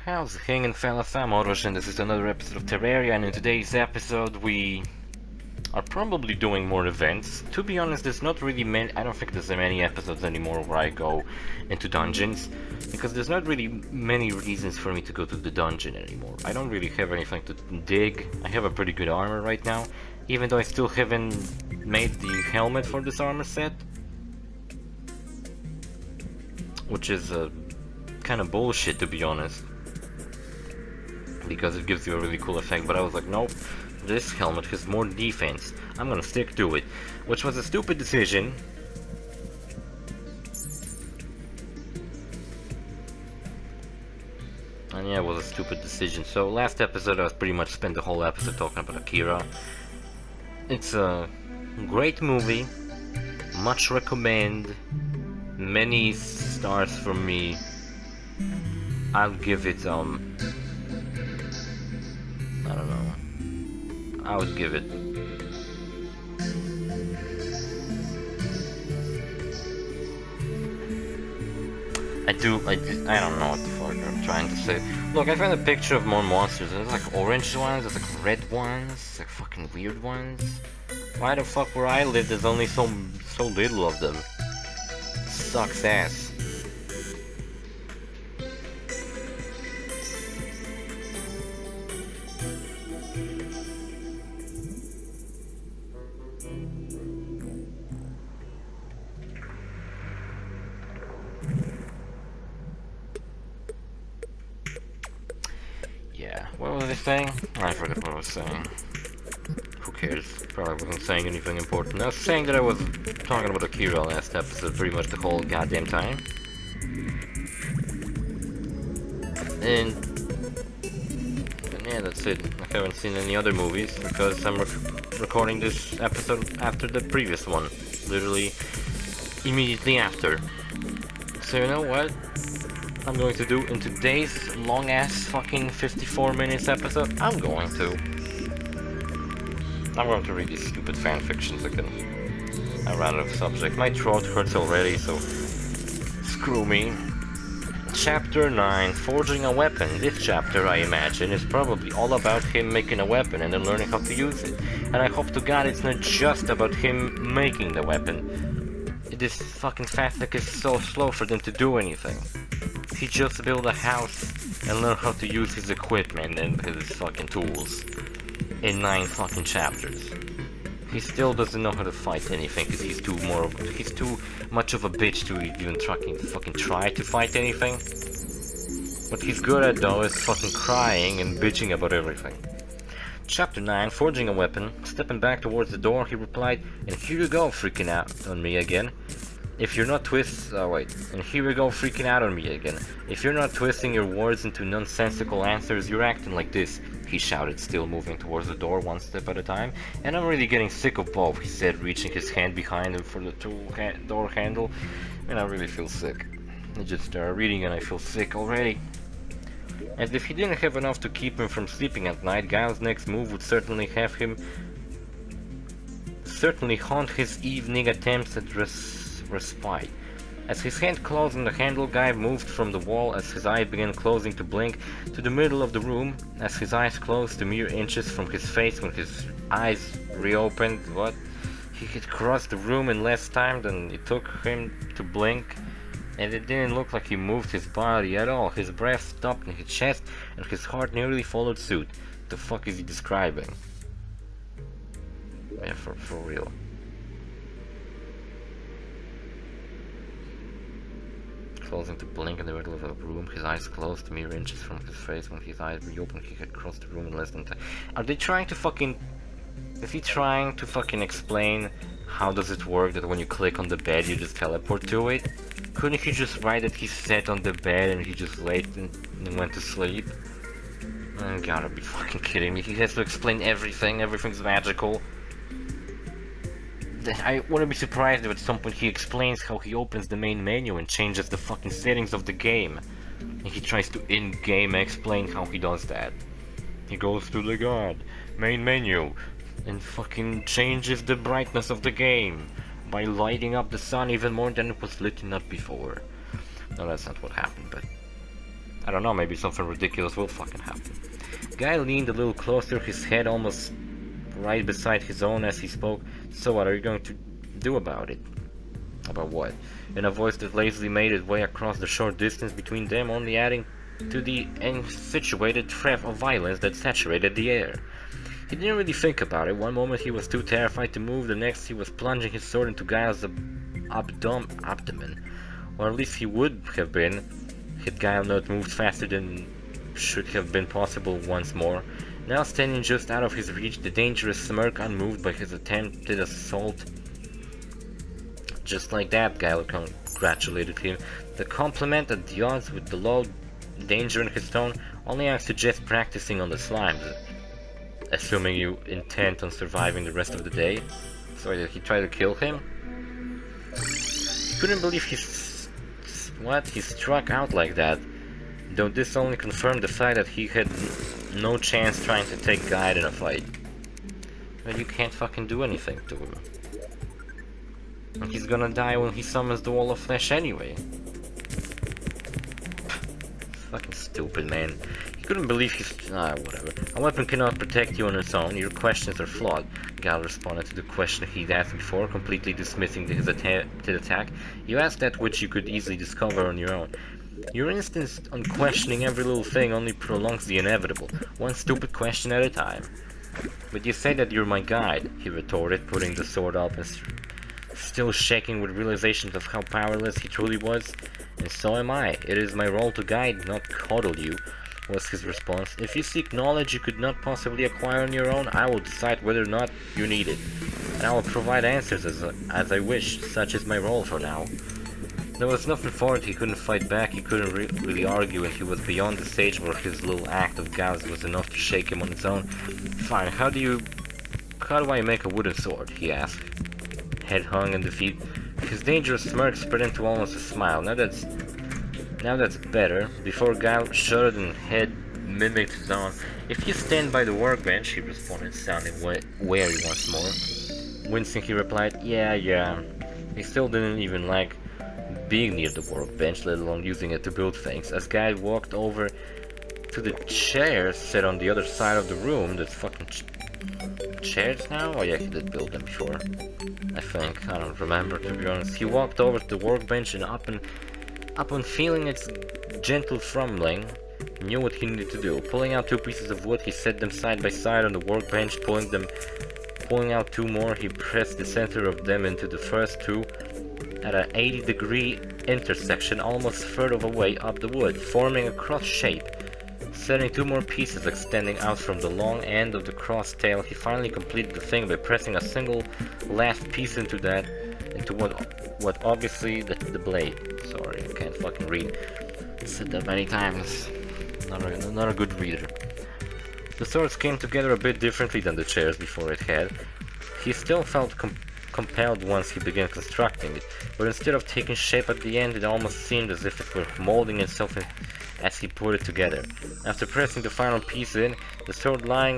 How's it hanging, fellas? I'm OrosZ and this is another episode of Terraria, and in today's episode we are probably doing more events. To be honest, there's not really many, I don't think there's many episodes anymore where I go into dungeons, because there's not really many reasons for me to go to the dungeon anymore. I don't really have anything to dig. I have a pretty good armor right now, even though I still haven't made the helmet for this armor set, which is kind of bullshit, to be honest, because it gives you a really cool effect. But I was like, nope, this helmet has more defense, I'm gonna stick to it, which was a stupid decision. And yeah, it was a stupid decision. So last episode I was pretty much spent the whole episode talking about Akira. It's a great movie, much recommend, many stars from me. I'll give it I don't know, I would give it I don't know what the fuck I'm trying to say. Look, I found a picture of more monsters. There's like orange ones, there's like red ones, like fucking weird ones. Why the fuck where I live there's only so little of them? Sucks ass. Yeah, what was I saying? I forgot what I was saying. Who cares? Probably wasn't saying anything important. I was saying that I was talking about Akira last episode pretty much the whole goddamn time. And yeah, that's it. I haven't seen any other movies because I'm recording this episode after the previous one. Literally immediately after. So you know what I'm going to do in today's long ass fucking 54 minutes episode? I'm going to read these stupid fanfictions again. I ran out of subject. My throat hurts already, so screw me. Chapter 9, Forging a Weapon. This chapter, I imagine, is probably all about him making a weapon and then learning how to use it. And I hope to God it's not just about him making the weapon. This fucking fanfic is so slow for them to do anything. He just built a house and learned how to use his equipment and his fucking tools in 9 fucking chapters. He still doesn't know how to fight anything because he's too much of a bitch to even fucking try to fight anything. What he's good at though is fucking crying and bitching about everything. Chapter 9, Forging a Weapon. Stepping back towards the door, he replied, "And here you go, freaking out on me again. If you're not and here we go freaking out on me again. If you're not twisting your words into nonsensical answers, you're acting like this," he shouted, still moving towards the door one step at a time. "And I'm really getting sick of both," he said, reaching his hand behind him for the door handle. "And I really feel sick. I just started reading and I feel sick already." As if he didn't have enough to keep him from sleeping at night, Guile's next move would certainly haunt his evening attempts at respite. As his hand closed on the handle, Guy moved from the wall as his eye began closing to blink to the middle of the room. As his eyes closed to mere inches from his face when his eyes reopened, he had crossed the room in less time than it took him to blink, and it didn't look like he moved his body at all. His breath stopped in his chest and his heart nearly followed suit. The fuck is he describing? Yeah, for real. Closing to blink in the middle of a room, his eyes closed to mere inches from his face. When his eyes reopened, he had crossed the room in less than time. Are they trying to fucking... Is he trying to fucking explain how does it work that when you click on the bed you just teleport to it? Couldn't he just write that he sat on the bed and he just laid and went to sleep? You gotta be fucking kidding me. He has to explain everything. Everything's magical. I wouldn't be surprised if at some point he explains how he opens the main menu and changes the fucking settings of the game. And he tries to in-game explain how he does that. He goes to the main menu and fucking changes the brightness of the game by lighting up the sun even more than it was lit up before. No, that's not what happened, but I don't know, maybe something ridiculous will fucking happen. Guy leaned a little closer, his head almost right beside his own as he spoke. So what are you going to do about it? About what? In a voice that lazily made its way across the short distance between them, only adding to the insituated threat of violence that saturated the air. He didn't really think about it. One moment he was too terrified to move, the next he was plunging his sword into Giles' abdomen. Or at least he would have been, had Guile not moved faster than should have been possible once more. Now standing just out of his reach, the dangerous smirk unmoved by his attempted assault. Just like that, Guile congratulated him. The compliment at the odds with the low danger in his tone, only I suggest practicing on the slimes. Assuming you intend on surviving the rest of the day. So did he try to kill him? He couldn't believe he struck out like that. Though this only confirmed the fact that he had no chance trying to take Guide in a fight. But you can't fucking do anything to him. And he's gonna die when he summons the Wall of Flesh anyway. Fucking stupid, man. He couldn't believe whatever. A weapon cannot protect you on its own. Your questions are flawed. Gal responded to the question he'd asked before, completely dismissing his attempted attack. You asked that which you could easily discover on your own. Your insistence on questioning every little thing only prolongs the inevitable, one stupid question at a time. But you say that you're my guide, he retorted, putting the sword up and still shaking with realizations of how powerless he truly was. And so am I. It is my role to guide, not coddle you, was his response. If you seek knowledge you could not possibly acquire on your own, I will decide whether or not you need it. And I will provide answers as I wish. Such is my role for now. There was nothing for it. He couldn't fight back, he couldn't really argue, and he was beyond the stage where his little act of gauze was enough to shake him on its own. Fine, how do I make a wooden sword? He asked, head hung in defeat. His dangerous smirk spread into almost a smile. Now that's better. Before Guile shuddered and head mimicked his own. If you stand by the workbench, he responded, sounding wary once more. Wincing, he replied, yeah. He still didn't even like being near the workbench, let alone using it to build things. As Guy walked over to the chairs set on the other side of the room, the fucking chairs now? Oh yeah, he did build them before. I think. I don't remember, to be honest. He walked over to the workbench and upon feeling its gentle fumbling, knew what he needed to do. Pulling out 2 pieces of wood, he set them side by side on the workbench. Pulling out 2 more, he pressed the center of them into the first 2 at an 80-degree intersection almost a third of a way up the wood, forming a cross shape. Setting 2 more pieces extending out from the long end of the cross tail, he finally completed the thing by pressing a single last piece into what obviously the blade. Sorry, I can't fucking read. Said that many times. Not a good reader. The swords came together a bit differently than the chairs before it had. He still felt compelled once he began constructing it, but instead of taking shape at the end, it almost seemed as if it were molding itself as he put it together. After pressing the final piece in, the sword lying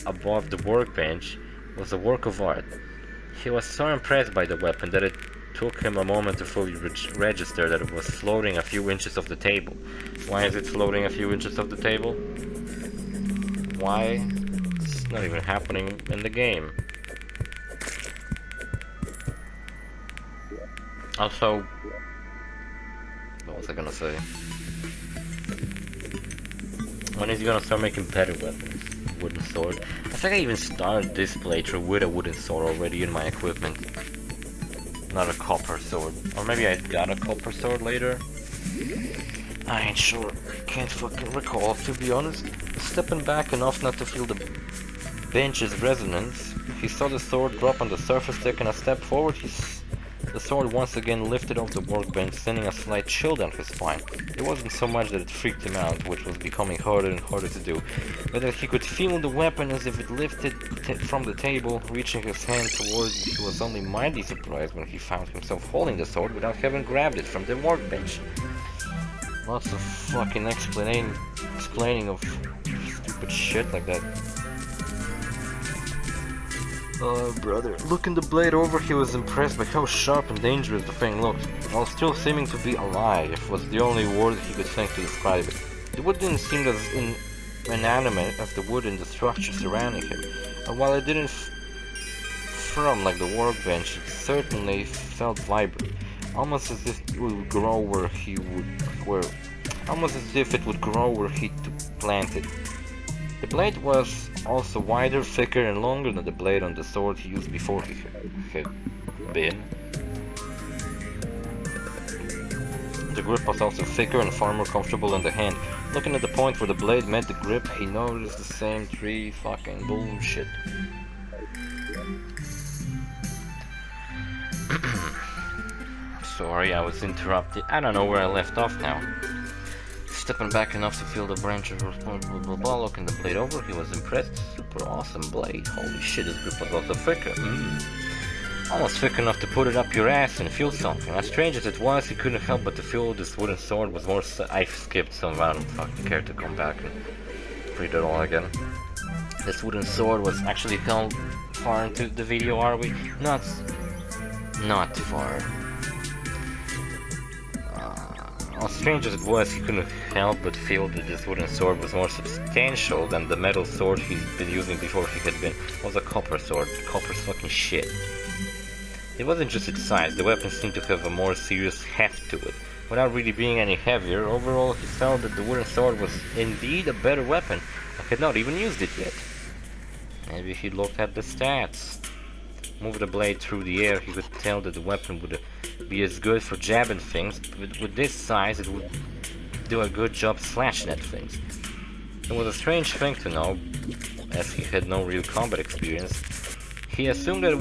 above the workbench was a work of art. He was so impressed by the weapon that it took him a moment to fully register that it was floating a few inches off the table. Why is it floating a few inches off the table? Why? It's not even happening in the game. Also, what was I gonna say? When is he gonna start making better weapons? Wooden sword. I think I even started this playthrough with a wooden sword already in my equipment. Not a copper sword. Or maybe I got a copper sword later. I ain't sure. Can't fucking recall, to be honest. Stepping back enough not to feel the bench's resonance, he saw the sword drop on the surface, taking a step forward. The sword once again lifted off the workbench, sending a slight chill down his spine. It wasn't so much that it freaked him out, which was becoming harder and harder to do, but that he could feel the weapon as if it lifted from the table, reaching his hand towards it. He was only mildly surprised when he found himself holding the sword without having grabbed it from the workbench. Lots of fucking explaining of stupid shit like that. Oh, brother. Looking the blade over, he was impressed by how sharp and dangerous the thing looked, while still seeming to be alive, was the only word he could think to describe it. The wood didn't seem as inanimate as the wood in the structure surrounding him, and while it didn't thrum like the workbench, it certainly felt vibrant, almost as if it would grow almost as if it would grow where he planted. The blade was also wider, thicker, and longer than the blade on the sword he used before he had been. The grip was also thicker and far more comfortable in the hand. Looking at the point where the blade met the grip, he noticed the same tree fucking bullshit. Sorry, I was interrupted. I don't know where I left off now. Stepping back enough to feel the branches blah blah blah. Looking the blade over, he was impressed. Super awesome blade. Holy shit, his grip was also thicker. Almost thick enough to put it up your ass and feel something. As strange as it was, he couldn't help but to feel this wooden sword was more. I skipped some. I don't fucking care to come back and read it all again. This wooden sword was actually held far into the video, are we? Not far. As strange as it was, he couldn't help but feel that this wooden sword was more substantial than the metal sword he'd been using before he had been. It was a copper sword. Copper's fucking shit. It wasn't just its size, the weapon seemed to have a more serious heft to it. Without really being any heavier, overall he felt that the wooden sword was indeed a better weapon. I had not even used it yet. Maybe he looked at the stats. Move the blade through the air, he could tell that the weapon would be as good for jabbing things, but with this size it would do a good job slashing at things. It was a strange thing to know, as he had no real combat experience. He assumed that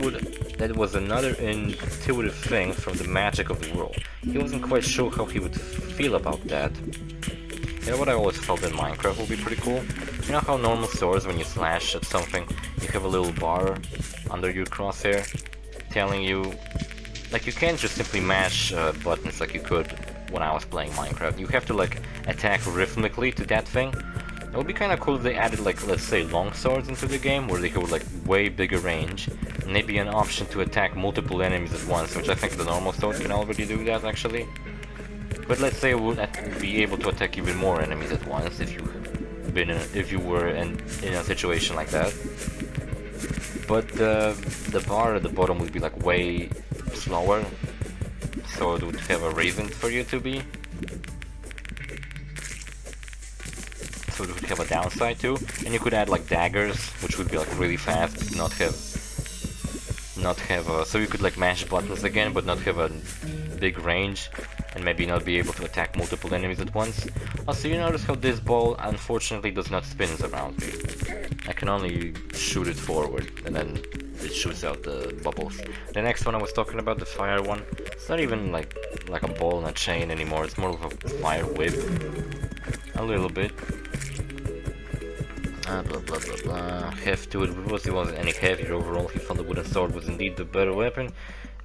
it was another intuitive thing from the magic of the world. He wasn't quite sure how he would feel about that. You know what I always felt in Minecraft would be pretty cool? You know how normal swords, when you slash at something, you have a little bar under your crosshair telling you, like, you can't just simply mash buttons like you could when I was playing Minecraft. You have to like attack rhythmically to that thing. It would be kind of cool if they added, like, let's say long swords into the game where they have like way bigger range, and maybe an option to attack multiple enemies at once, which I think the normal sword can already do that actually. But let's say it would be able to attack even more enemies at once if you were in a situation like that. But the bar at the bottom would be like way slower, so it would have a reason for you to be. So it would have a downside too, and you could add like daggers, which would be like really fast, not have so you could like mash buttons again, but not have a big range, and maybe not be able to attack multiple enemies at once. Also, you notice how this ball unfortunately does not spin around me. I can only shoot it forward, and then it shoots out the bubbles. The next one I was talking about, the fire one, it's not even like a ball and a chain anymore, it's more of a fire whip. A little bit. Blah blah blah blah. Heft to it, because it wasn't any heavier overall. He found the wooden sword was indeed the better weapon.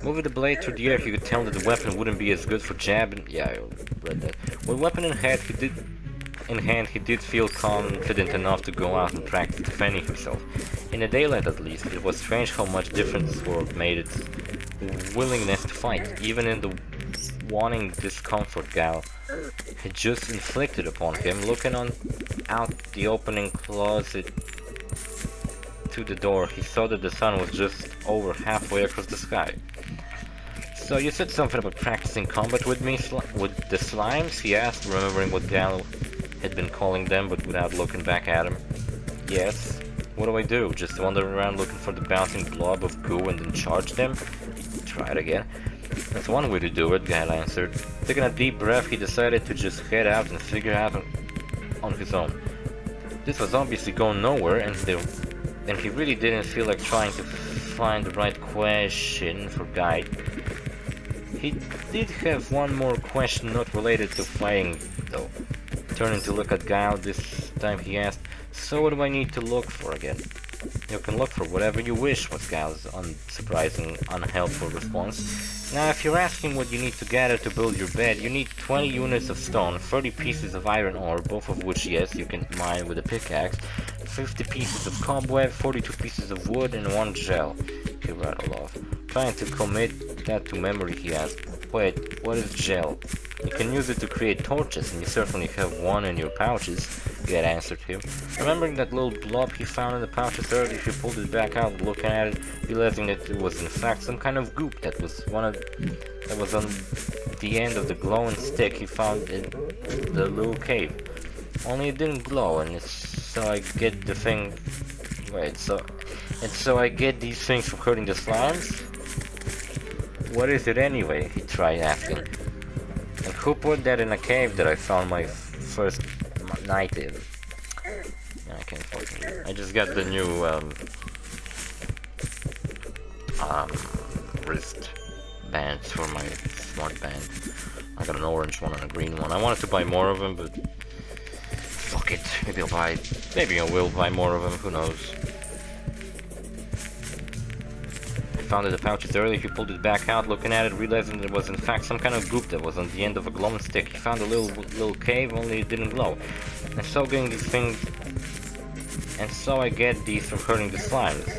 Moving the blade through the air, he could tell that the weapon wouldn't be as good for jabbing. Yeah, I read that. With weapon in hand, he did feel confident enough to go out and practice defending himself. In the daylight, at least, it was strange how much difference this sword made its willingness to fight, even in the wanting discomfort Gal had just inflicted upon him. Looking out the opening closet to the door, he saw that the sun was just over halfway across the sky. So you said something about practicing combat with me, with the slimes? He asked, remembering what Gal had been calling them, but without looking back at him. Yes. What do I do? Just wander around looking for the bouncing blob of goo and then charge them? Try it again. That's one way to do it, Gal answered. Taking a deep breath, he decided to just head out and figure out on his own. This was obviously going nowhere, and he really didn't feel like trying to find the right question for guide. He did have one more question not related to fighting, though. Turning to look at Gal, this time he asked, "So what do I need to look for again?" "You can look for whatever you wish," was Gal's unsurprising, unhelpful response. "Now, if you're asking what you need to gather to build your bed, you need 20 units of stone, 30 pieces of iron ore, both of which, yes, you can mine with a pickaxe, 50 pieces of cobweb, 42 pieces of wood, and 1 gel. He rattled off. Trying to commit that to memory, he asked. Wait, what is gel? You can use it to create torches, and you certainly have one in your pouches, Ged answered him. Remembering that little blob he found in the pouches earlier, he pulled it back out, looking at it, realizing that it was in fact some kind of goop that was on the end of the glowing stick he found in the little cave. Only it didn't glow, and so I get the thing. Wait, so I get these things from hurting the slimes? What is it anyway? He tried asking. And who put that in a cave that I found my first night in? I can't fucking. I just got the new wrist bands for my smart band. I got an orange one and a green one. I wanted to buy more of them, but fuck it. Maybe I will buy more of them. Who knows? Found in the pouches earlier, he pulled it back out, looking at it, realizing that it was in fact some kind of goop that was on the end of a glowing stick. He found a little cave, only it didn't glow. And so getting these things, and so I get these from hurting the slimes.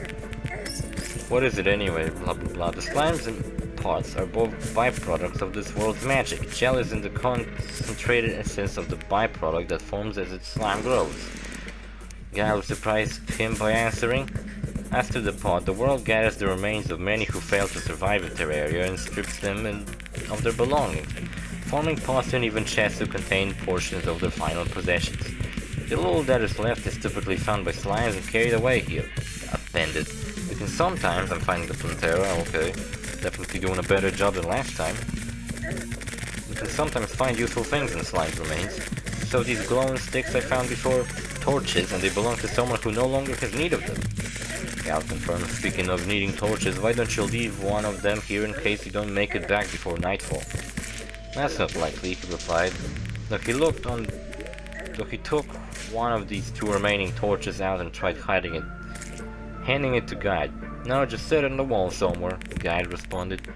What is it anyway? Blah blah blah. The slimes and pots are both byproducts of this world's magic. Gel is in the concentrated essence of the byproduct that forms as its slime grows. Guile surprised him by answering. After the pot, the world gathers the remains of many who failed to survive in Terraria and strips them of their belongings, forming pots and even chests to contain portions of their final possessions. The little that is left is typically found by slimes and carried away here, appended. You can sometimes, I'm finding the Plantera, okay, definitely doing a better job than last time. You can sometimes find useful things in slime's remains. So these glowing sticks I found before, torches, and they belong to someone who no longer has need of them. Gal confirmed. Speaking of needing torches, why don't you leave one of them here in case you don't make it back before nightfall? That's not likely, he replied. Though he took one of these 2 remaining torches out and tried hiding it, handing it to Guide. No, just set it on the wall somewhere, the Guide responded.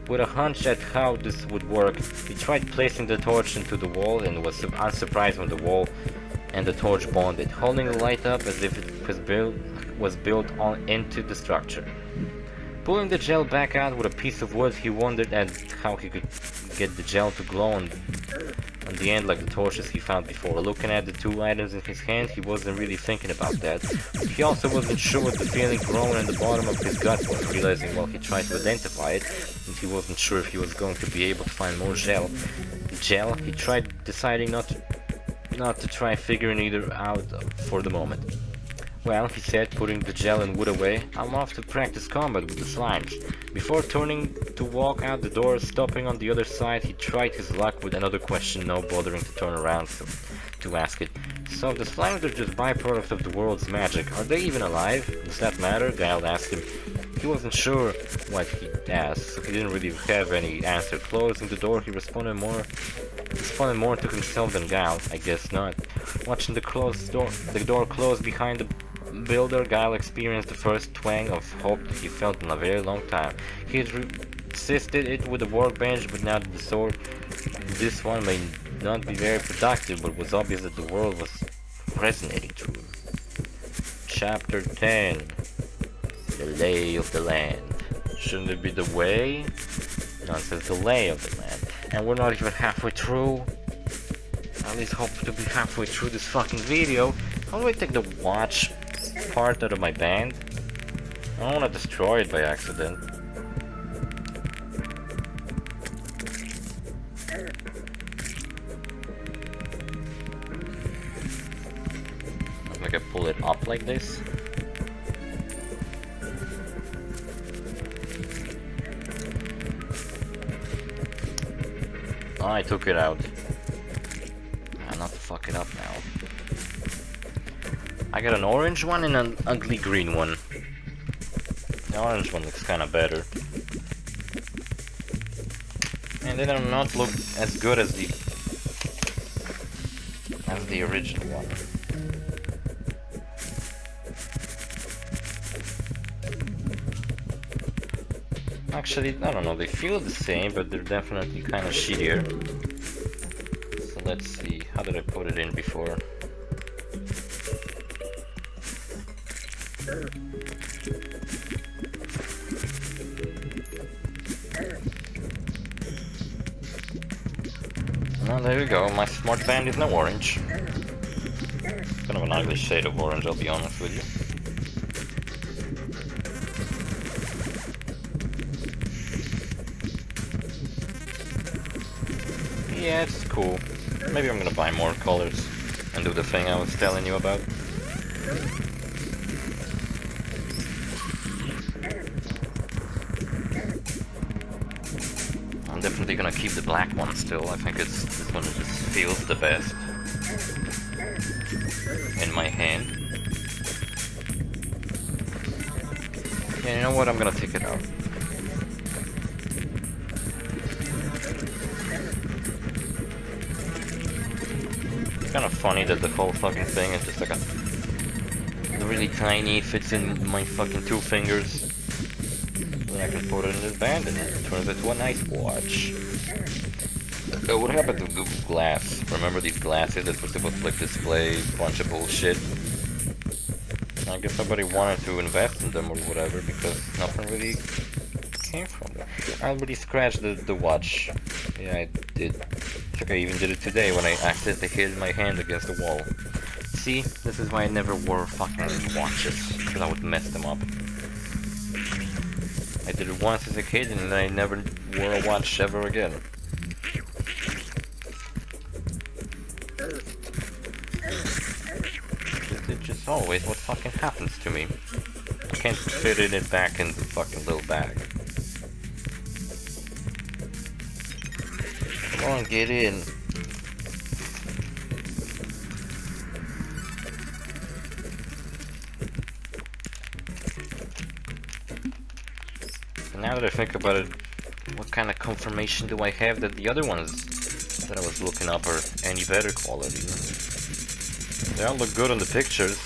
With a hunch at how this would work, he tried placing the torch into the wall and was unsurprised when the wall and the torch bonded, holding the light up as if it was built into the structure. Pulling the gel back out with a piece of wood, he wondered at how he could get the gel to glow on the end like the torches he found before. Looking at the 2 items in his hand, he wasn't really thinking about that. He also wasn't sure what the feeling growing in the bottom of his gut was, realizing while he tried to identify it, and he wasn't sure if he was going to be able to find more gel. He tried deciding not to try figuring either out for the moment. Well, he said, putting the gel and wood away, I'm off to practice combat with the slimes. Before turning to walk out the door, stopping on the other side, he tried his luck with another question, no bothering to turn around to ask it. So the slimes are just byproducts of the world's magic. Are they even alive? Does that matter? Guile asked him. He wasn't sure what he'd ask, so he didn't really have any answer. Closing the door, he responded more to himself than Guile. I guess not. Watching the door close behind the builder, Guile experienced the first twang of hope that he felt in a very long time. He had resisted it with the workbench, but now that the sword, this one may not be very productive, but it was obvious that the world was resonating to him. Chapter 10. The lay of the land. Shouldn't it be the way? No, it says the lay of the land. And we're not even halfway through. I at least hope to be halfway through this fucking video. How do I take the watch part out of my band? I don't want to destroy it by accident. Like I pull it up like this. Oh, I took it out. Not to fuck it up now. I got an orange one and an ugly green one. The orange one looks kinda better. And they do not look as good as the original one. Actually, I don't know, they feel the same, but they're definitely kinda shittier. So let's see, how did I put it in before? Well, there you go, my smart band is now orange. Kind of an ugly shade of orange, I'll be honest with you. Yeah, it's cool. Maybe I'm gonna buy more colors and do the thing I was telling you about. I'm definitely gonna keep the black one still. I think this one just feels the best in my hand. Yeah, you know what? I'm gonna take it out. It's kind of funny that the whole fucking thing is just like a really tiny, fits in my fucking 2 fingers. Then I can put it in this band and it turns into a nice watch. What happened to Google Glass? Remember these glasses that were supposed to like display a bunch of bullshit? I guess nobody wanted to invest in them or whatever because nothing really came from them. I already scratched the watch. Yeah, I did. I think I even did it today when I accidentally hit my hand against the wall. See, this is why I never wore fucking watches, because I would mess them up. I did it once as a kid and then I never wore a watch ever again. It's just always what fucking happens to me. I can't fit it back in the fucking little bag. Come on, get in. Now that I think about it, what kind of confirmation do I have that the other ones that I was looking up are any better quality? They all look good on the pictures.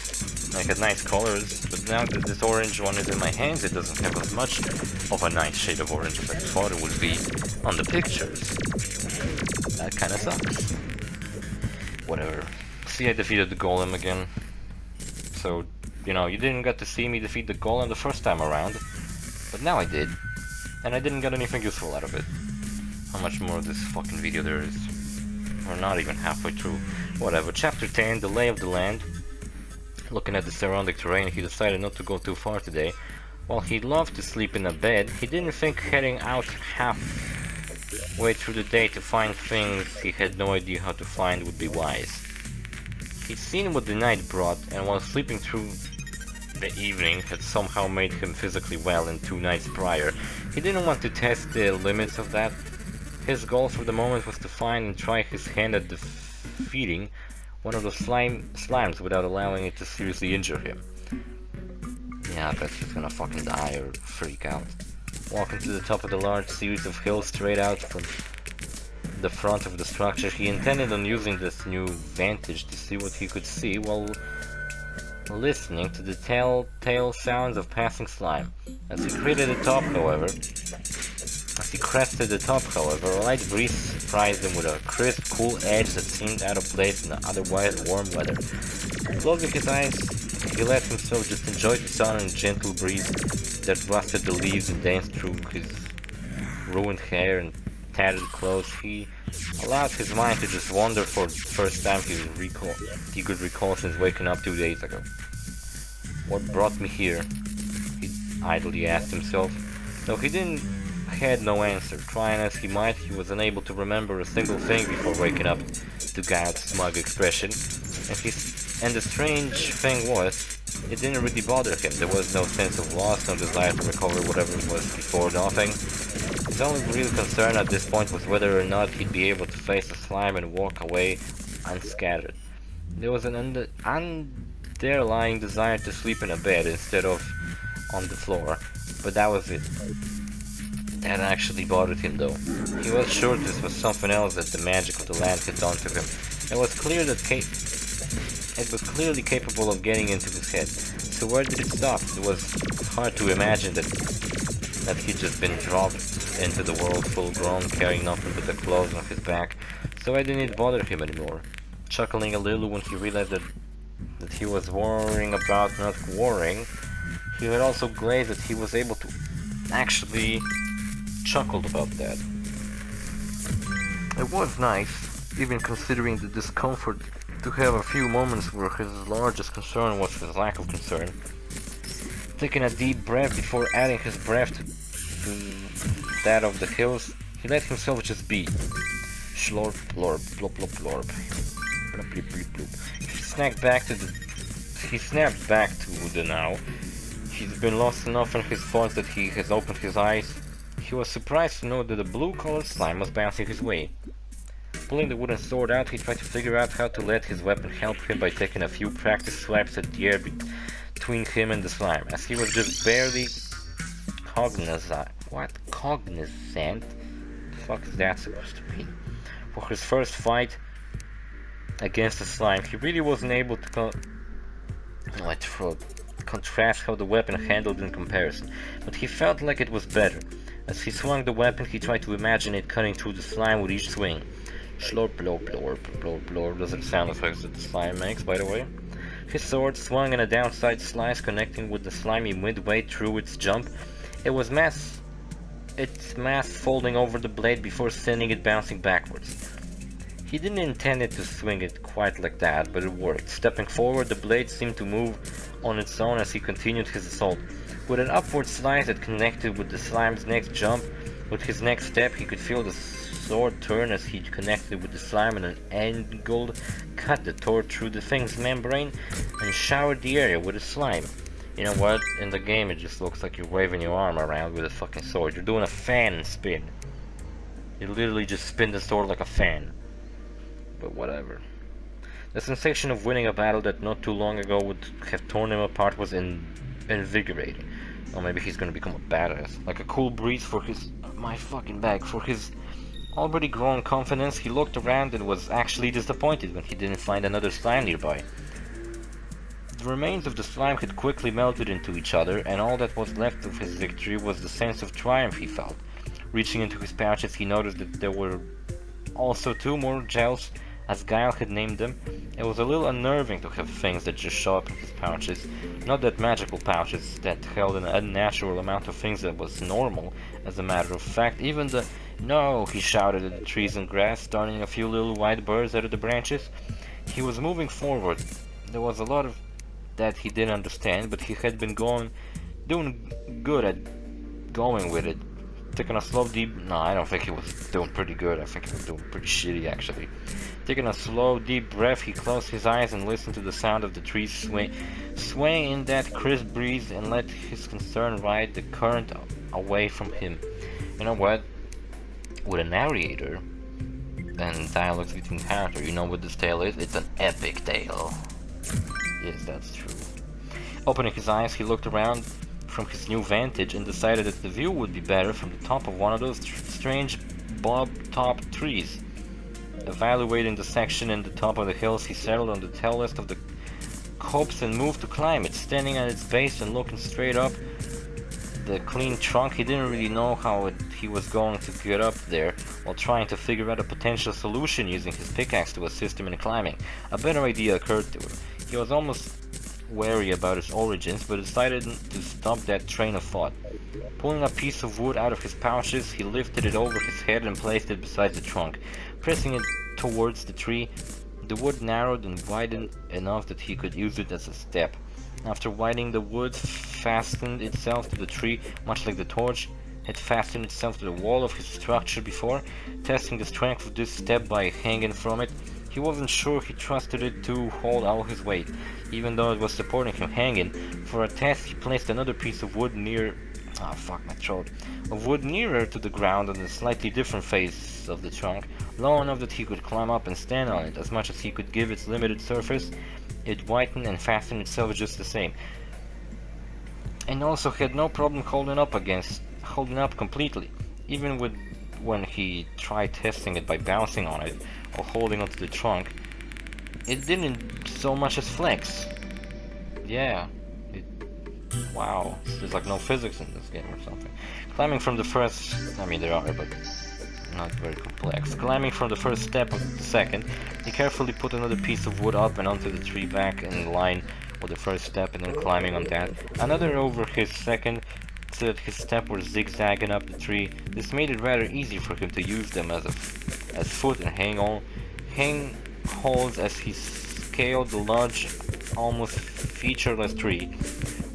I had nice colors, but now that this orange one is in my hands, it doesn't have as much of a nice shade of orange as I thought it would be on the pictures. That kind of sucks. Whatever. See, I defeated the golem again. So, you know, you didn't get to see me defeat the golem the first time around, but now I did. And I didn't get anything useful out of it. How much more of this fucking video there is? We're not even halfway through. Whatever. Chapter 10, the lay of the land. Looking at the surrounding terrain, he decided not to go too far today. While he'd love to sleep in a bed, he didn't think heading out halfway through the day to find things he had no idea how to find would be wise. He'd seen what the night brought, and while sleeping through the evening had somehow made him physically well in 2 nights prior, he didn't want to test the limits of that. His goal for the moment was to find and try his hand at defeating one of those slimes without allowing it to seriously injure him. Yeah, I bet he's gonna fucking die or freak out. Walking to the top of the large series of hills straight out from the front of the structure, he intended on using this new vantage to see what he could see while listening to the telltale sounds of passing slime. As he crested the top, however, a light breeze surprised him with a crisp, cool edge that seemed out of place in the otherwise warm weather. Closing his eyes, he let himself just enjoy the sun and gentle breeze that rustled the leaves and danced through his ruined hair and tattered clothes. He allowed his mind to just wander for the first time he could recall since waking up 2 days ago. What brought me here? He idly asked himself. Though he had no answer. Trying as he might, he was unable to remember a single thing before waking up to Gaut's smug expression. And the strange thing was, it didn't really bother him. There was no sense of loss, no desire to recover whatever it was before nothing. His only real concern at this point was whether or not he'd be able to face the slime and walk away unscattered. There was an underlying desire to sleep in a bed instead of on the floor, but that was it. That actually bothered him though. He was sure this was something else that the magic of the land had done to him. It was clear that it was clearly capable of getting into his head. So where did it stop? It was hard to imagine that he'd just been dropped into the world full grown, carrying nothing but the clothes on his back, so it didn't bother him anymore. Chuckling a little when he realized that he was worrying about not worrying, He had also glazed that he was able to actually chuckle about that. It was nice, even considering the discomfort, to have a few moments where his largest concern was his lack of concern. Taking a deep breath before adding his breath to that of the hills, he let himself just be. Slorp, blorp, blop, blop, blorp. Blop, blop, blop, blop. He snapped back to the now. He's been lost enough in his thoughts that he has opened his eyes. He was surprised to know that a blue-colored slime was bouncing his way. Pulling the wooden sword out, he tried to figure out how to let his weapon help him by taking a few practice swipes at the air between him and the slime, as he was just barely cognizant. What? Cognizant? The fuck is that supposed to mean? For his first fight against the slime, he really wasn't able to contrast how the weapon handled in comparison, but he felt like it was better. As he swung the weapon, he tried to imagine it cutting through the slime with each swing. Slorp, blorp, blorp, blorp, blorp. Those are the sound effects that the slime makes, by the way. His sword swung in a downside slice, connecting with the slimy midway through its jump. Its mass folding over the blade before sending it bouncing backwards. He didn't intend it to swing it quite like that, but it worked. Stepping forward, the blade seemed to move on its own as he continued his assault. With an upward slice that connected with the slime's next jump, with his next step, he could feel the sword turn as he connected with the slime, and an angled cut that tore through the thing's membrane and showered the area with the slime. You know what? In the game, it just looks like you're waving your arm around with a fucking sword. You're doing a fan spin. You literally just spin the sword like a fan. But whatever. The sensation of winning a battle that not too long ago would have torn him apart was invigorating. Or maybe he's gonna become a badass. Like a cool breeze for his... my fucking bag. For his already grown confidence, he looked around and was actually disappointed when he didn't find another slime nearby. The remains of the slime had quickly melted into each other, and all that was left of his victory was the sense of triumph he felt. Reaching into his pouches, he noticed that there were also 2 more gels, as Guile had named them. It was a little unnerving to have things that just show up in his pouches. Not that magical pouches that held an unnatural amount of things that was normal. As a matter of fact, even the... No, he shouted at the trees and grass, starting a few little white birds out of the branches. He was moving forward. There was a lot of that he didn't understand, but he had been doing good at going with it. Taking a slow deep... No, I don't think he was doing pretty good. I think he was doing pretty shitty, actually. Taking a slow deep breath, he closed his eyes and listened to the sound of the trees swaying in that crisp breeze, and let his concern ride the current away from him. You know what? With a narrator and dialogues between characters, you know what this tale is? It's an epic tale. Yes, that's true. Opening his eyes, he looked around from his new vantage and decided that the view would be better from the top of one of those strange bob-top trees. Evaluating the section in the top of the hills, he settled on the tallest of the copse and moved to climb it. Standing at its base and looking straight up the clean trunk, he didn't really know how he was going to get up there, while trying to figure out a potential solution using his pickaxe to assist him in climbing. A better idea occurred to him. He was almost wary about his origins, but decided to stop that train of thought. Pulling a piece of wood out of his pouches, he lifted it over his head and placed it beside the trunk. Pressing it towards the tree, the wood narrowed and widened enough that he could use it as a step. After widening, the wood fastened itself to the tree, much like the torch had fastened itself to the wall of his structure before. Testing the strength of this step by hanging from it, he wasn't sure he trusted it to hold all his weight, even though it was supporting him hanging. For a test, he placed another piece of wood nearer to the ground on a slightly different face of the trunk, low enough that he could climb up and stand on it. As much as he could give its limited surface, it whitened and fastened itself just the same, and also had no problem holding up completely, even when he tried testing it by bouncing on it or holding onto the trunk. It didn't so much as flex. Yeah. Wow. There's like no physics in this game or something. Climbing from the first... I mean, there are, but not very complex. Climbing from the first step of the second, he carefully put another piece of wood up and onto the tree back in line with the first step and then climbing on that. Another over his second, so that his steps were zigzagging up the tree. This made it rather easy for him to use them as foot and hang holds as he scaled the large, almost featureless tree.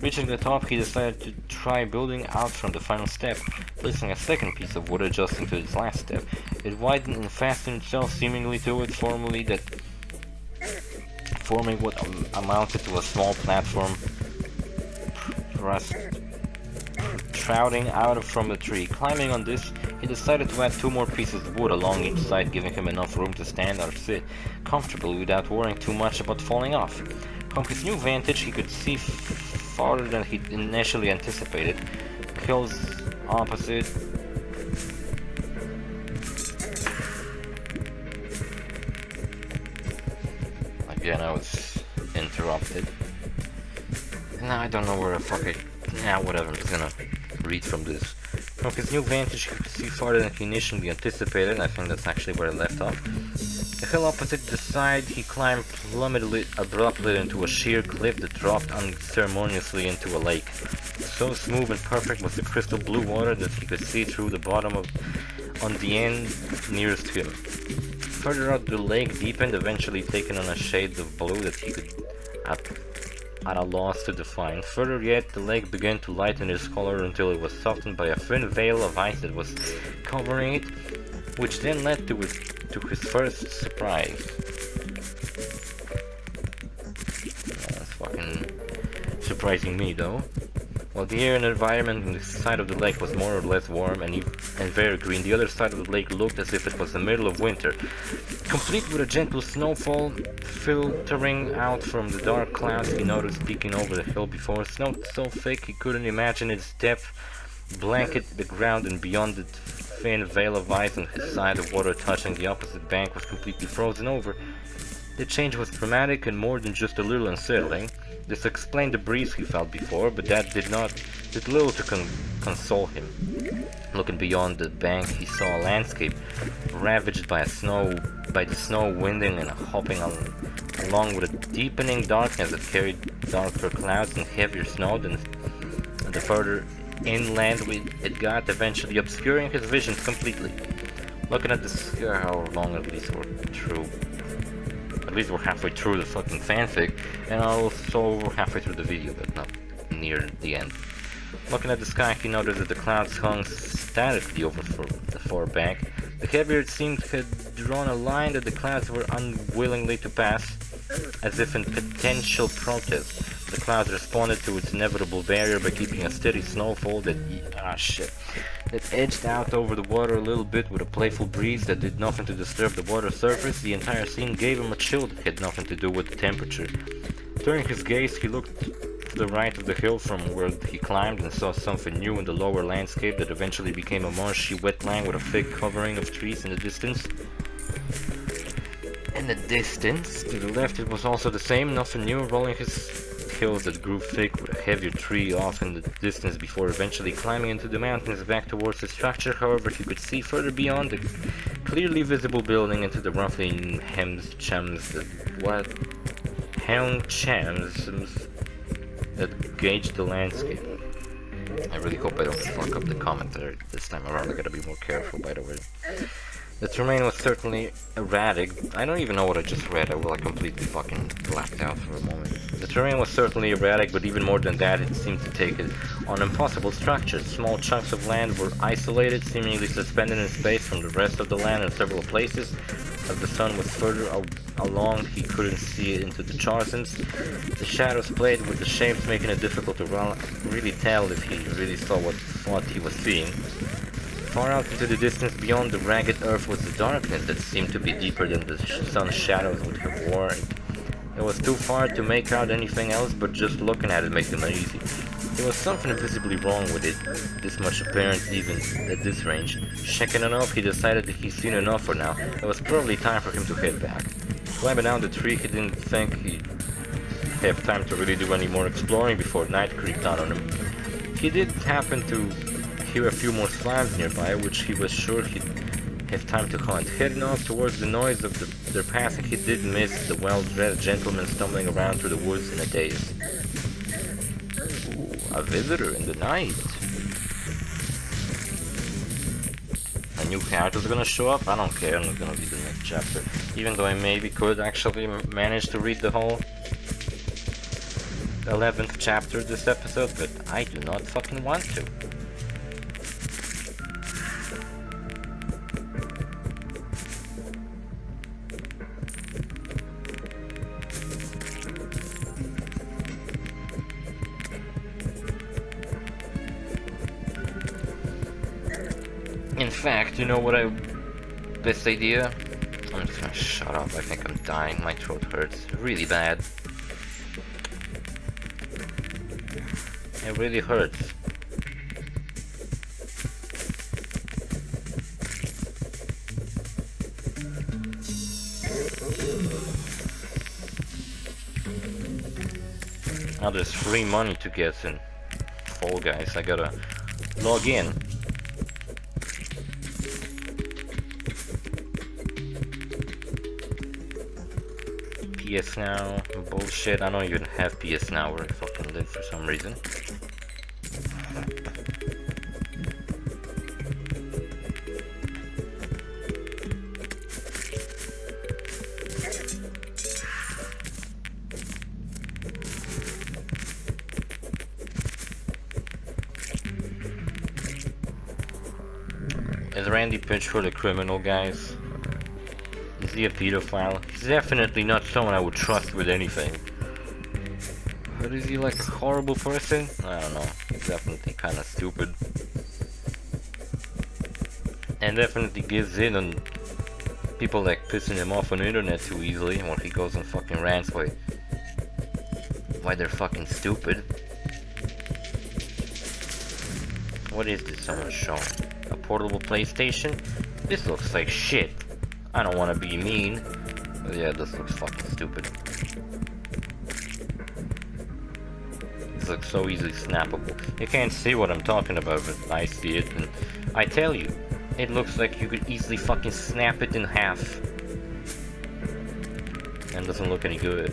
Reaching the top, he decided to try building out from the final step, placing a second piece of wood adjusting to its last step. It widened and fastened itself seemingly to it, forming what amounted to a small platform protruding out from the tree. Climbing on this, he decided to add 2 more pieces of wood along each side, giving him enough room to stand or sit comfortably without worrying too much about falling off. From his new vantage, he could see farther than he initially anticipated. Hills opposite. Again, I was interrupted. Now I don't know where the fuck whatever, I'm just gonna read from this. From his new vantage, he could see farther than he initially anticipated. I think that's actually where I left off. The hill opposite the side he climbed plummeted abruptly into a sheer cliff that dropped unceremoniously into a lake. So smooth and perfect was the crystal blue water that he could see through the bottom on the end nearest him. Further out the lake deepened, eventually taking on a shade of blue that he could at a loss to define. Further yet, the lake began to lighten its color until it was softened by a thin veil of ice that was covering it, which then led to his first surprise. That's fucking surprising me though. While the air and environment on the side of the lake was more or less warm and very green, the other side of the lake looked as if it was the middle of winter, complete with a gentle snowfall filtering out from the dark clouds he noticed peeking over the hill before. Snow so thick he couldn't imagine its depth, blanket the ground, and beyond the thin veil of ice on his side, the water touching the opposite bank was completely frozen over. The change was dramatic and more than just a little unsettling. This explained the breeze he felt before, but that did little to console him. Looking beyond the bank, he saw a landscape ravaged by the snow winding and hopping along with a deepening darkness that carried darker clouds and heavier snow than the further inland it got, eventually obscuring his vision completely. Looking at the sky, how long at least we're halfway through the fucking fanfic, and also we're halfway through the video, but not near the end. Looking at the sky, he noticed that the clouds hung statically over the forebank. The heavier it seemed had drawn a line that the clouds were unwillingly to pass, as if in potential protest. The clouds responded to its inevitable barrier by keeping a steady snowfall that edged out over the water a little bit with a playful breeze that did nothing to disturb the water surface. The entire scene gave him a chill that had nothing to do with the temperature. Turning his gaze, he looked to the right of the hill from where he climbed and saw something new in the lower landscape that eventually became a marshy wetland with a thick covering of trees in the distance. In the distance, to the left, it was also the same, nothing new, rolling his hills that grew thick with a heavier tree off in the distance before eventually climbing into the mountains back towards the structure. However, he could see further beyond the clearly visible building into the roughly hemmed chams that gauged the landscape. I really hope I don't fuck up the commentary this time around. I gotta be more careful, by the way. The terrain was certainly erratic. I don't even know what I just read. I completely fucking blacked out for a moment. The terrain was certainly erratic, but even more than that, it seemed to take it on impossible structures. Small chunks of land were isolated, seemingly suspended in space from the rest of the land in several places. As the sun was further along, he couldn't see into the chasms. The shadows played with the shapes, making it difficult to really tell if he really saw what he was seeing. Far out into the distance beyond the ragged earth was the darkness that seemed to be deeper than the sun's shadows would have warned. It was too far to make out anything else, but just looking at it made him uneasy. There was something visibly wrong with it, this much apparent even at this range. Checking it off, he decided that he'd seen enough for now. It was probably time for him to head back. Climbing down the tree, he didn't think he'd have time to really do any more exploring before night creeped down on him. He did happen to hear a few more slams nearby, which he was sure he'd have time to hunt. Heading off towards the noise of their passing, he did miss the well-dressed gentleman stumbling around through the woods in a daze. Ooh, a visitor in the night. A new character's gonna show up? I don't care, I'm not gonna read the next chapter. Even though I maybe could actually manage to read the whole 11th chapter this episode, but I do not fucking want to. In fact, you know what best idea? I'm just gonna shut up, I think I'm dying, my throat hurts really bad. It really hurts. Now there's free money to get in Fall Guys, I gotta log in. PS Now, bullshit, I don't even have PS Now where I fucking live for some reason. Is Randy Pitchford a criminal, guys? Is he a pedophile? He's definitely not someone I would trust with anything. But is he like a horrible person? I don't know. He's definitely kind of stupid. And definitely gives in on people like pissing him off on the internet too easily, when he goes on fucking rants why they're fucking stupid. What is this someone's showing? A portable PlayStation? This looks like shit. I don't want to be mean, but yeah, this looks fucking stupid. This looks so easily snappable. You can't see what I'm talking about, but I see it, and I tell you, it looks like you could easily fucking snap it in half. And doesn't look any good.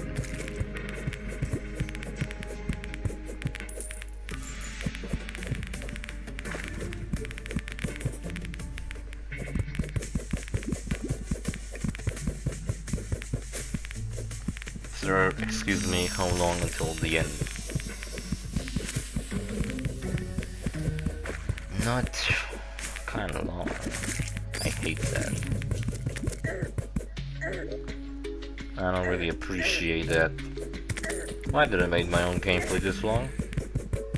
Sir, excuse me, how long until the end? Not kinda long. I hate that. I don't really appreciate that. Why did I make my own gameplay this long?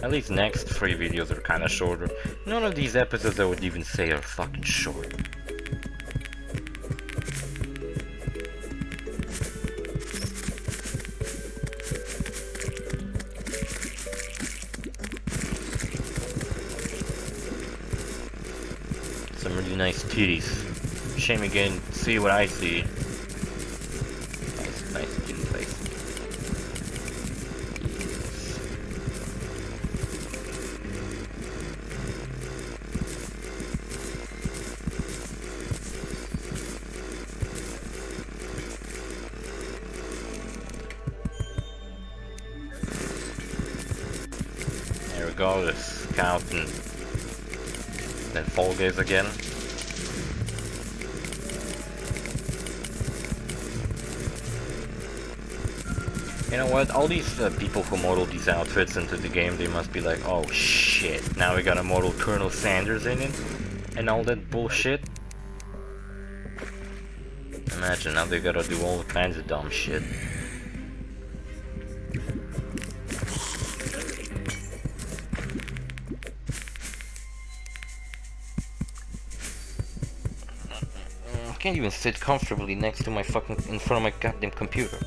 At least next 3 videos are kinda shorter. None of these episodes I would even say are fucking short. Some really nice titties. Shame again, see what I see. Nice titty face. There we go, this counting. Then Fall Guys again. You know what, all these people who model these outfits into the game, they must be like, oh shit, now we gotta model Colonel Sanders in it, and all that bullshit. Imagine, now they gotta do all kinds of dumb shit. I can't even sit comfortably next to my fucking, in front of my goddamn computer.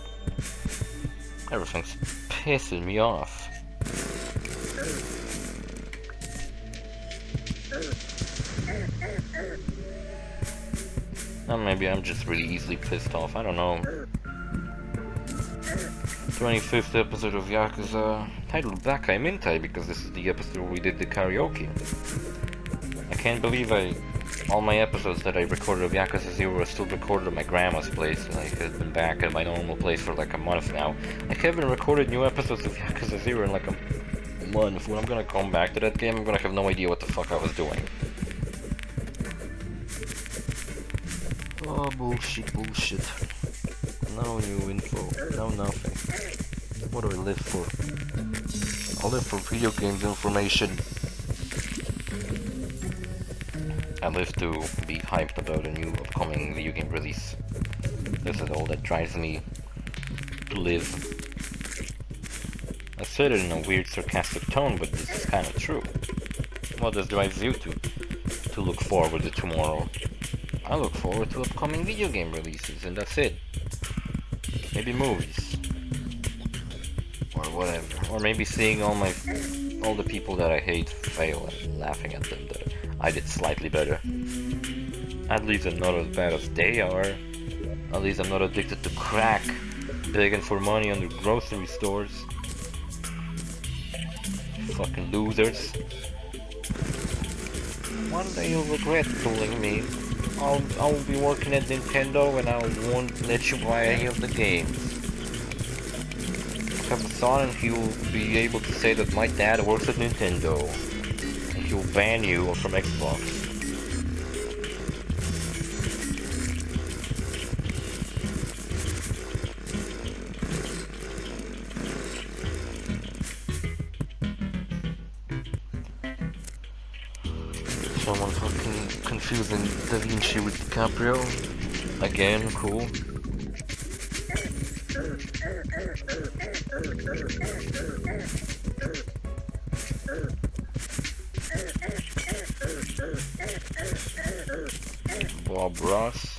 Everything's pissing me off. Or maybe I'm just really easily pissed off, I don't know. 25th episode of Yakuza, titled Bakai Mintai, because this is the episode where we did the karaoke. I can't believe I All my episodes that I recorded of Yakuza 0 are still recorded at my grandma's place. Like, I've been back at my normal place for like a month now. I haven't recorded new episodes of Yakuza 0 in like a month. When I'm gonna come back to that game, I'm gonna have no idea what the fuck I was doing. Oh, bullshit, bullshit. No new info, no nothing. What do I live for? I live for video games information. I live to be hyped about a new upcoming video game release. This is all that drives me to live. I said it in a weird sarcastic tone, but this is kind of true. What does drives you to look forward to tomorrow? I look forward to upcoming video game releases, and that's it. Maybe movies. Or whatever. Or maybe seeing all the people that I hate fail and laughing at them that I did slightly better. At least I'm not as bad as they are. At least I'm not addicted to crack, begging for money under grocery stores. Fucking losers. One day you'll regret fooling me. I'll be working at Nintendo and I won't let you buy any of the games. I have a son and he will be able to say that my dad works at Nintendo. And he will ban you from Xbox. Someone fucking confusing Da Vinci with DiCaprio. Again, cool. Bob Ross.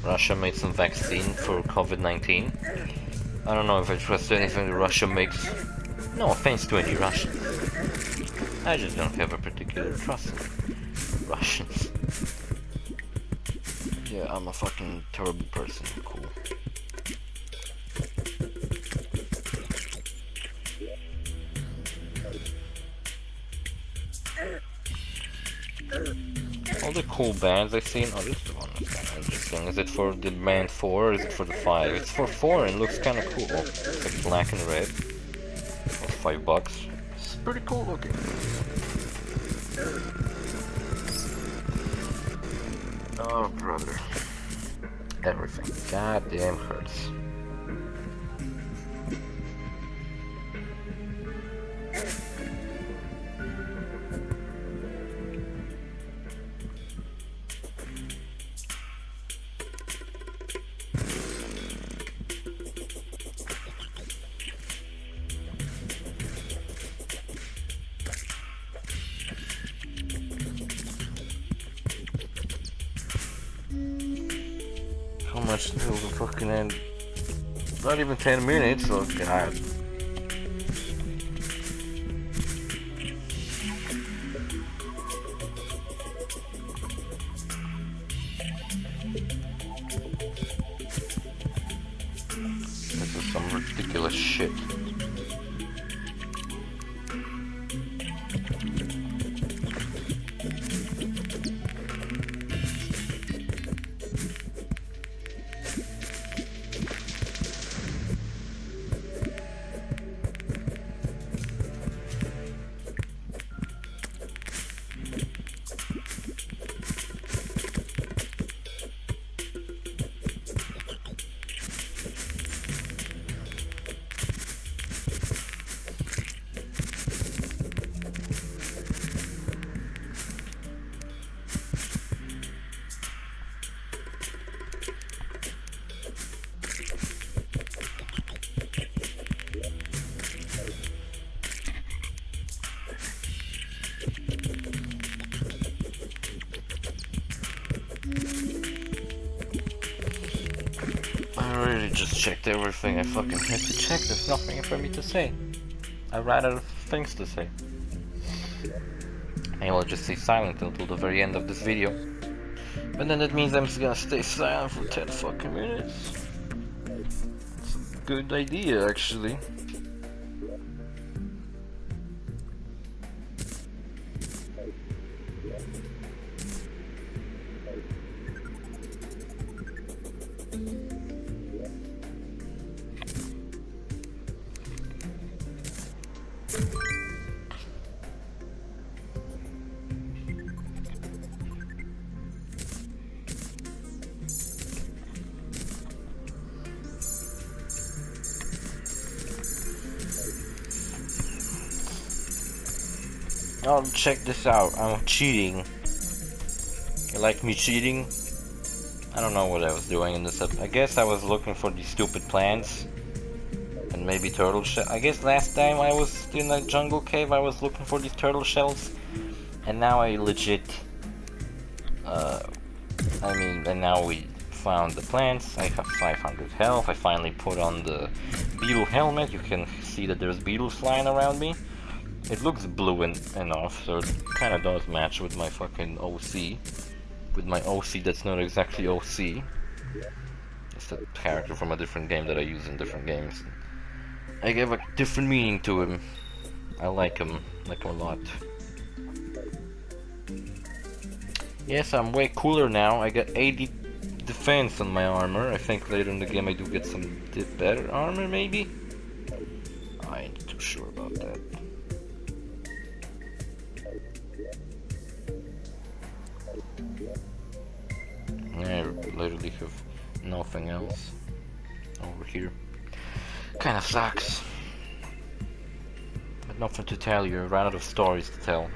Russia made some vaccine for COVID-19. I don't know if I trust anything that Russia makes. No offense to any Russians. I just don't have a particular trust in Russians. Yeah, I'm a fucking terrible person. Cool. All the cool bands I've seen. Oh, this is the one that's kind of interesting. Is it for the band 4 or is it for the 5? It's for 4 and looks kind of cool. It's like black and red. $5. It's pretty cool looking. Oh, brother. Everything. Goddamn hurts. How much till the fucking end? Not even 10 minutes, oh god. This is some ridiculous shit. I already just checked everything I fucking had to check. There's nothing for me to say. I ran out of things to say. I will just stay silent until the very end of this video. But then that means I'm just gonna stay silent for 10 fucking minutes. It's a good idea, actually. Oh, check this out. I'm cheating. You like me cheating? I don't know what I was doing in this I guess I was looking for these stupid plants. And maybe turtle shell. I guess last time I was in a jungle cave I was looking for these turtle shells. And now I legit... and now we found the plants. I have 500 health. I finally put on the beetle helmet. You can see that there's beetles flying around me. It looks blue enough, so it kind of does match with my fucking OC. With my OC that's not exactly OC. It's a character from a different game that I use in different games. I gave a different meaning to him. I like him a lot. Yes, I'm way cooler now. I got 80 defense on my armor. I think later in the game I do get some better armor, maybe? I ain't too sure about that. I literally have nothing else over here. Kinda sucks. But nothing to tell you, I ran out of stories to tell.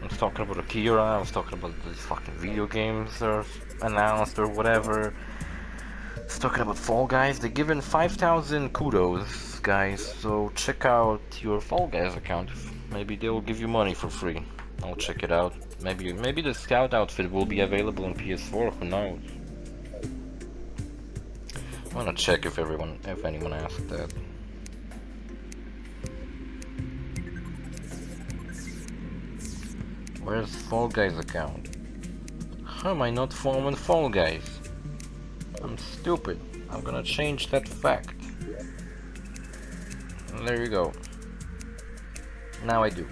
I was talking about Akira, I was talking about these fucking video games that are announced or whatever. I was talking about Fall Guys. They're giving 5,000 kudos, guys, so check out your Fall Guys account. Maybe they will give you money for free. I'll check it out. Maybe the Scout outfit will be available on PS4, who knows? I wanna check if anyone asked that. Where's Fall Guys account? How am I not following Fall Guys? I'm stupid. I'm gonna change that fact. And there you go. Now I do.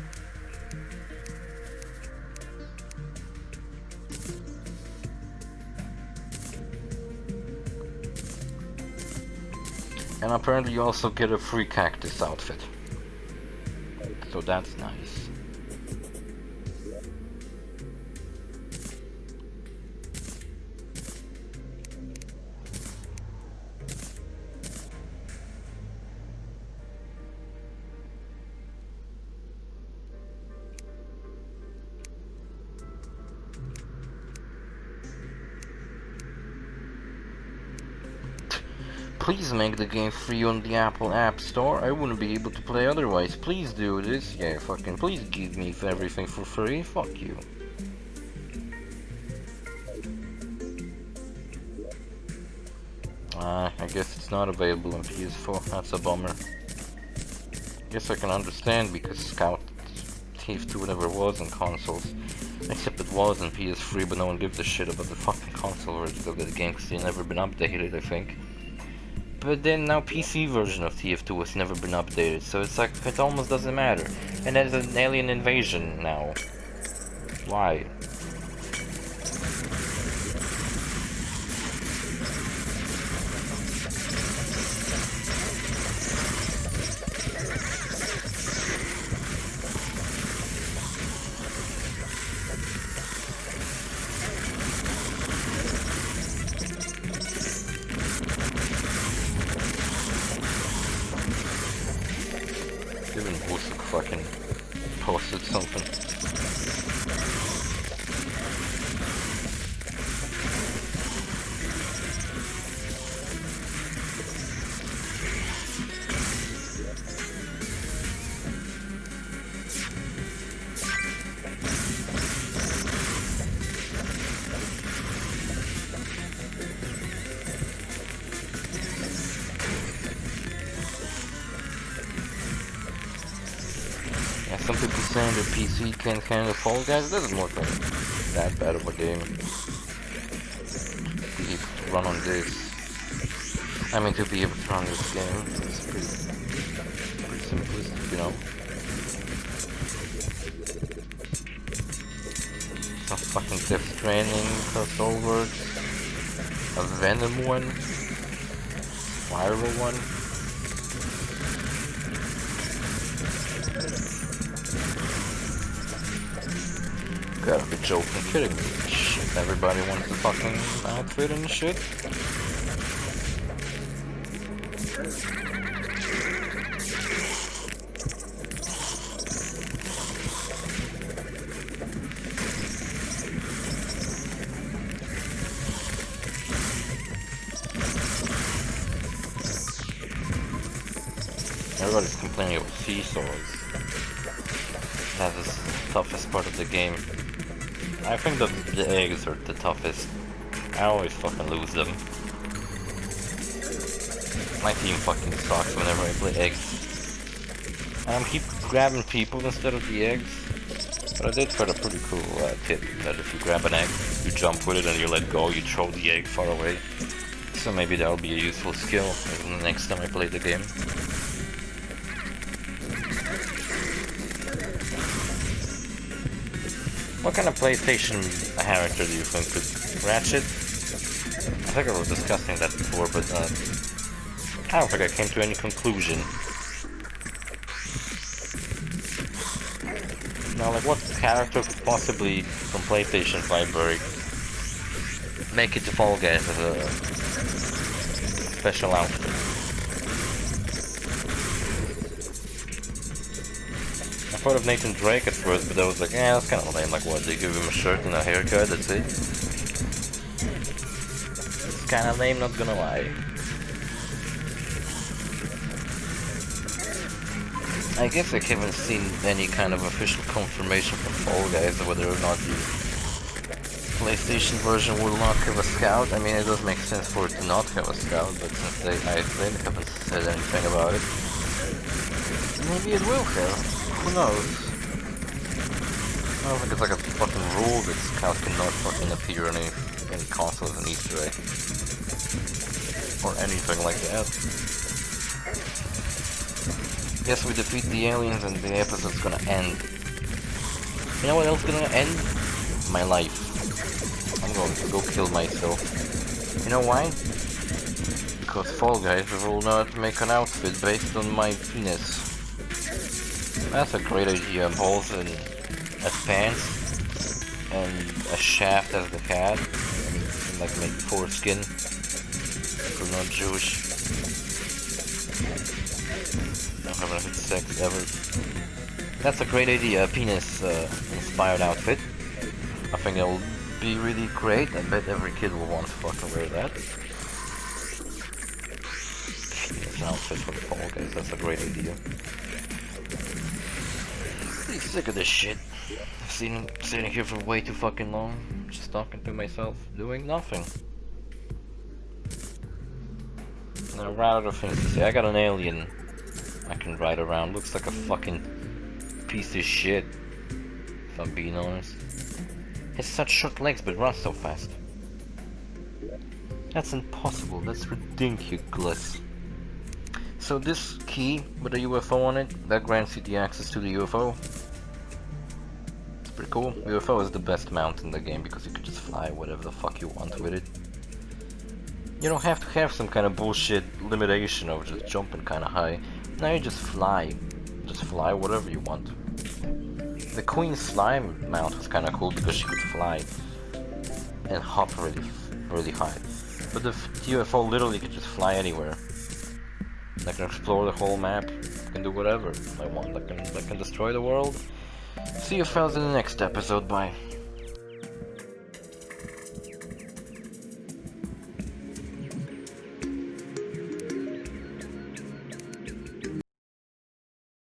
And apparently you also get a free cactus outfit. So that's nice. Please make the game free on the Apple App Store. I wouldn't be able to play otherwise. Please do this. Yeah, fucking please give me everything for free. Fuck you. I guess it's not available on PS4. That's a bummer. Guess I can understand because Scout Thief 2 never was on consoles. Except it was on PS3, but no one gives a shit about the fucking console version of the game because they've never been updated, I think. But then now PC version of TF2 has never been updated, so it's like it almost doesn't matter. And there's an alien invasion now. Why? Even Busuk fucking posted something. Some people saying that PC can't handle Fall Guys. It doesn't look like that bad of a game. To be able to run on this. I mean, to be able to run this game. It's pretty simplistic, you know. Some fucking Death Stranding crossovers. A Venom one. Viral one. Gotta be joking, kidding me. Shit, everybody wants the fucking outfit and shit. everybody's complaining about seesaws. That is the toughest part of the game. I think that the eggs are the toughest. I always fucking lose them. My team fucking sucks whenever I play eggs. Keep grabbing people instead of the eggs. But I did find a pretty cool tip that if you grab an egg, you jump with it and you let go, you throw the egg far away. So maybe that'll be a useful skill the next time I play the game. What kind of PlayStation character do you think could Ratchet? I think I was discussing that before, but I don't think I came to any conclusion. Now, like, what character could possibly, from PlayStation's library, make it to Fall Guys as a special outfit? I thought of Nathan Drake at first, but I was like, yeah, that's kind of lame. Like, what, they give him a shirt and a haircut, that's it? It's kind of lame, not gonna lie. I guess I haven't seen any kind of official confirmation from Fall Guys whether or not the PlayStation version will not have a scout. I mean, it does make sense for it to not have a scout, but since they haven't said anything about it, maybe it will have. Who knows? I don't think it's like a fucking rule that scouts cannot fucking appear on any console as an Easter egg. Or anything like that. Yes, we defeat the aliens and the episode's gonna end. You know what else is gonna end? My life. I'm going to go kill myself. You know why? Because Fall Guys will not make an outfit based on my penis. That's a great idea. Balls and as pants, and a shaft as the hat, and like make foreskin for non-Jewish. I haven't had sex ever. That's a great idea, a penis inspired outfit. I think it'll be really great. I bet every kid will want to fucking wear that. Penis outfit for the Fall Guys, that's a great idea. Pretty sick of this shit. I've seen sitting here for way too fucking long, just talking to myself, doing nothing. And I'd rather things to say. I got an alien I can ride around. Looks like a fucking piece of shit, if I'm being honest. Has such short legs but runs so fast. That's impossible. That's ridiculous. So this key with a UFO on it, that grants you the access to the UFO. It's pretty cool. UFO is the best mount in the game because you can just fly whatever the fuck you want with it. You don't have to have some kind of bullshit limitation of just jumping kind of high. Now you just fly. Just fly whatever you want. The Queen Slime mount was kind of cool because she could fly and hop really high. But the UFO literally could just fly anywhere. I can explore the whole map. I can do whatever I want. I can destroy the world. See you fellas in the next episode. Bye.